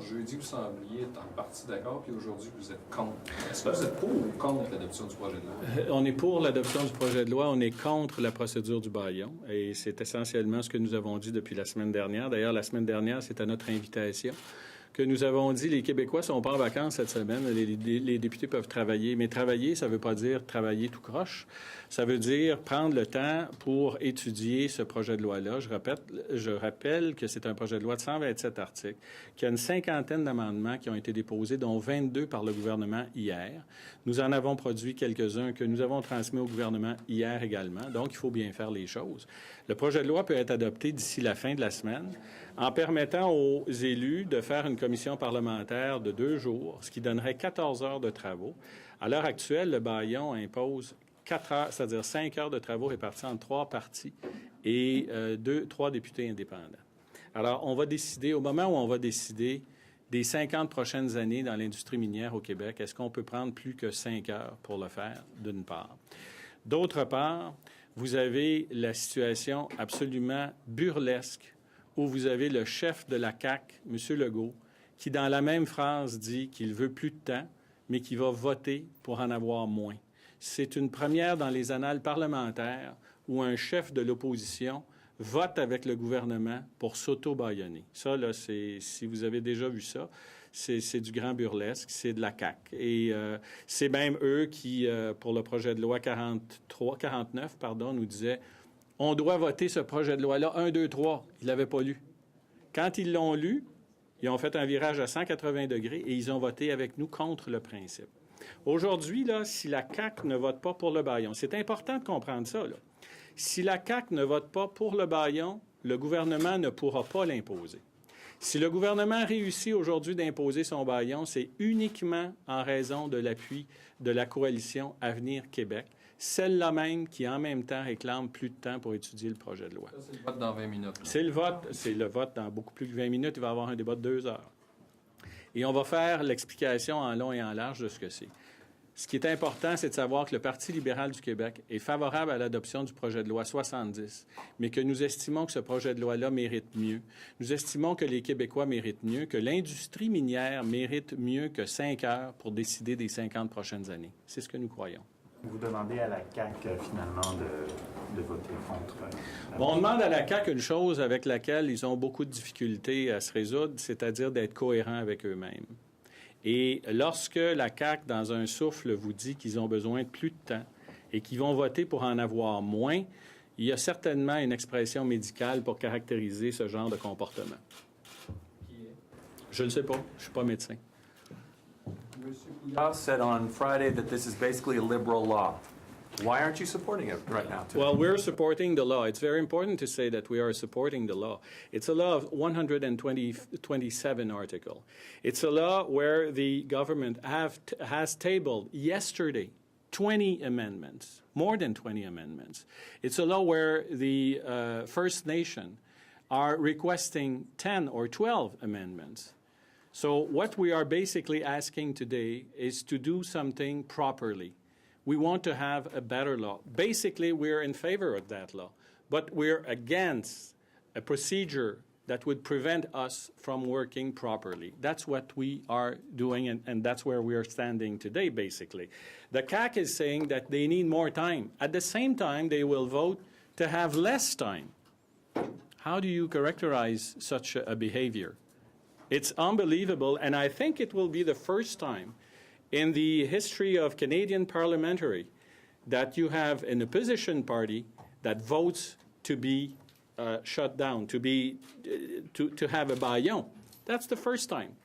Jeudi, vous sembliez être en partie d'accord, puis aujourd'hui, vous êtes contre. Est-ce que vous êtes pour ou contre l'adoption du projet de loi? On est pour l'adoption du projet de loi. On est contre la procédure du bâillon. Et c'est essentiellement ce que nous avons dit depuis la semaine dernière. D'ailleurs, la semaine dernière, c'est à notre invitation que nous avons dit les Québécois sont pas en vacances cette semaine. Les députés peuvent travailler. Mais travailler, ça veut pas dire travailler tout croche. Ça veut dire prendre le temps pour étudier ce projet de loi-là. Je rappelle que c'est un projet de loi de 127 articles, qu'il y a une cinquantaine d'amendements qui ont été déposés, dont 22 par le gouvernement hier. Nous en avons produit quelques-uns que nous avons transmis au gouvernement hier également. Donc, il faut bien faire les choses. Le projet de loi peut être adopté d'ici la fin de la semaine en permettant aux élus de faire une commission parlementaire de 2 jours, ce qui donnerait 14 heures de travaux. À l'heure actuelle, le bâillon impose 4 heures, c'est-à-dire 5 heures de travaux répartis en 3 parties et 3 députés indépendants. Alors, on va décider, au moment où on va décider des 50 prochaines années dans l'industrie minière au Québec, est-ce qu'on peut prendre plus que 5 heures pour le faire, d'une part. D'autre part, vous avez la situation absolument burlesque où vous avez le chef de la CAQ, M. Legault, qui, dans la même phrase, dit qu'il veut plus de temps, mais qu'il va voter pour en avoir moins. C'est une première dans les annales parlementaires où un chef de l'opposition vote avec le gouvernement pour s'auto-bâillonner. Ça, là, si vous avez déjà vu ça, c'est du grand burlesque, c'est de la CAQ. Et c'est même eux qui, pour le projet de loi 49, nous disaient « On doit voter ce projet de loi-là, 1, 2, 3 ». Ils ne l'avaient pas lu. Quand ils l'ont lu, ils ont fait un virage à 180 degrés et ils ont voté avec nous contre le principe. Aujourd'hui, là, si la CAQ ne vote pas pour le bâillon, c'est important de comprendre ça, là. Si la CAQ ne vote pas pour le bâillon, le gouvernement ne pourra pas l'imposer. Si le gouvernement réussit aujourd'hui d'imposer son bâillon, c'est uniquement en raison de l'appui de la coalition Avenir Québec, celle-là même qui, en même temps, réclame plus de temps pour étudier le projet de loi. Ça, c'est le vote dans 20 minutes. C'est le vote dans beaucoup plus que 20 minutes. Il va y avoir un débat de 2 heures. Et on va faire l'explication en long et en large de ce que c'est. Ce qui est important, c'est de savoir que le Parti libéral du Québec est favorable à l'adoption du projet de loi 70, mais que nous estimons que ce projet de loi-là mérite mieux. Nous estimons que les Québécois méritent mieux, que l'industrie minière mérite mieux que 5 heures pour décider des 50 prochaines années. C'est ce que nous croyons. Vous demandez à la CAQ, finalement, de voter contre... Bon, on demande à la CAQ une chose avec laquelle ils ont beaucoup de difficultés à se résoudre, c'est-à-dire d'être cohérents avec eux-mêmes. Et lorsque la CAQ, dans un souffle, vous dit qu'ils ont besoin de plus de temps et qu'ils vont voter pour en avoir moins, il y a certainement une expression médicale pour caractériser ce genre de comportement. Je ne le sais pas. Je ne suis pas médecin. Monsieur Couillard said on Friday that this is basically a liberal law. Why aren't you supporting it right now? Well, we're supporting the law. It's very important to say that we are supporting the law. It's a law of 127 article. It's a law where the government has tabled yesterday 20 amendments, more than 20 amendments. It's a law where the First Nation are requesting 10 or 12 amendments. So what we are basically asking today is to do something properly. We want to have a better law. Basically, we're in favor of that law, but we're against a procedure that would prevent us from working properly. That's what we are doing, and that's where we are standing today, basically. The CAQ is saying that they need more time. At the same time, they will vote to have less time. How do you characterize such a behavior? It's unbelievable, and I think it will be the first time in the history of Canadian parliamentary that you have an opposition party that votes to be shut down, to have a bâillon. That's the first time.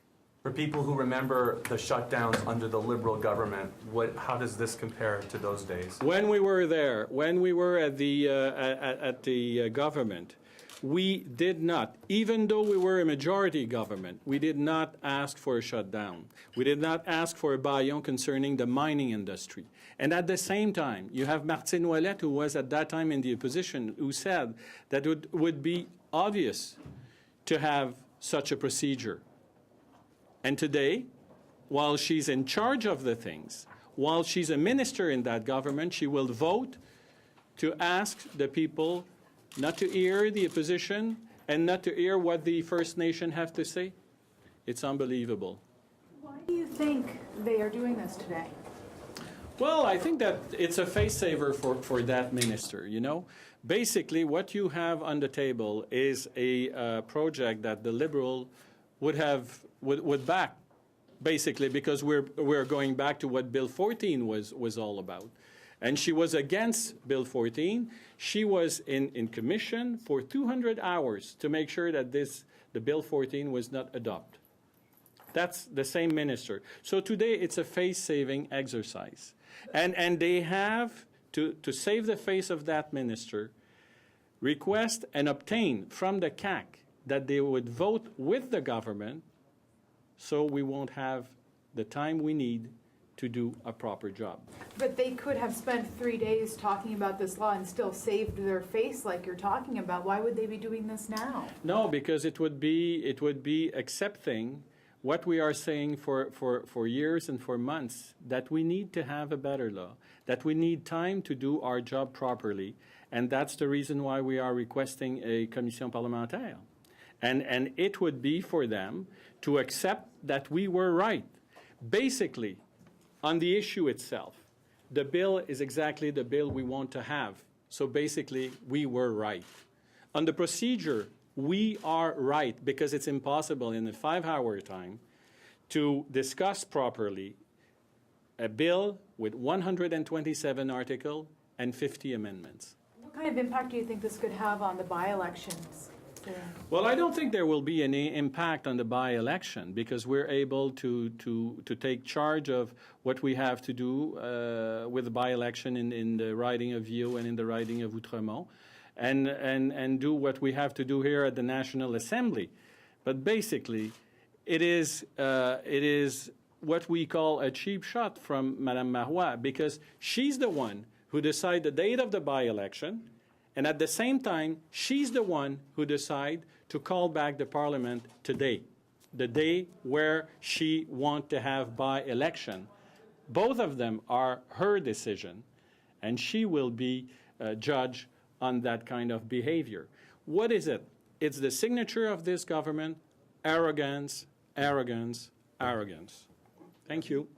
For people who remember the shutdowns under the Liberal government, how does this compare to those days? When we were there, when we were at the government, we did not, even though we were a majority government, we did not ask for a shutdown. We did not ask for a bâillon concerning the mining industry. And at the same time, you have Martine Ouellette, who was at that time in the opposition, who said that it would be obvious to have such a procedure. And today, while she's in charge of the things, while she's a minister in that government, she will vote to ask the people not to hear the opposition and not to hear what the First Nation have to say. It's unbelievable. Why do you think they are doing this today? Well, I think that it's a face saver for that minister, you know. Basically, what you have on the table is a project that the Liberal would back, basically, because we're going back to what Bill 14 was all about. And she was against Bill 14. She was in commission for 200 hours to make sure that the Bill 14 was not adopted. That's the same minister. So today it's a face-saving exercise. And they have, to save the face of that minister, request and obtain from the CAQ that they would vote with the government so we won't have the time we need to do a proper job. But they could have spent 3 days talking about this law and still saved their face like you're talking about. Why would they be doing this now? No, because it would be accepting what we are saying for years and for months, that we need to have a better law, that we need time to do our job properly, and that's the reason why we are requesting a commission parlementaire. And it would be for them to accept that we were right. Basically, on the issue itself, the bill is exactly the bill we want to have. So basically, we were right. On the procedure, we are right, because it's impossible in a 5-hour time to discuss properly a bill with 127 articles and 50 amendments. What kind of impact do you think this could have on the by-elections? Well, I don't think there will be any impact on the by-election, because we're able to take charge of what we have to do with the by-election in the riding of Viau and in the riding of Outremont. And do what we have to do here at the National Assembly. But basically, it is what we call a cheap shot from Madame Marois, because she's the one who decides the date of the by-election, and at the same time, she's the one who decides to call back the Parliament today, the day where she wants to have by-election. Both of them are her decision, and she will be judged on that kind of behavior. What is it? It's the signature of this government: arrogance, arrogance, arrogance. Thank you.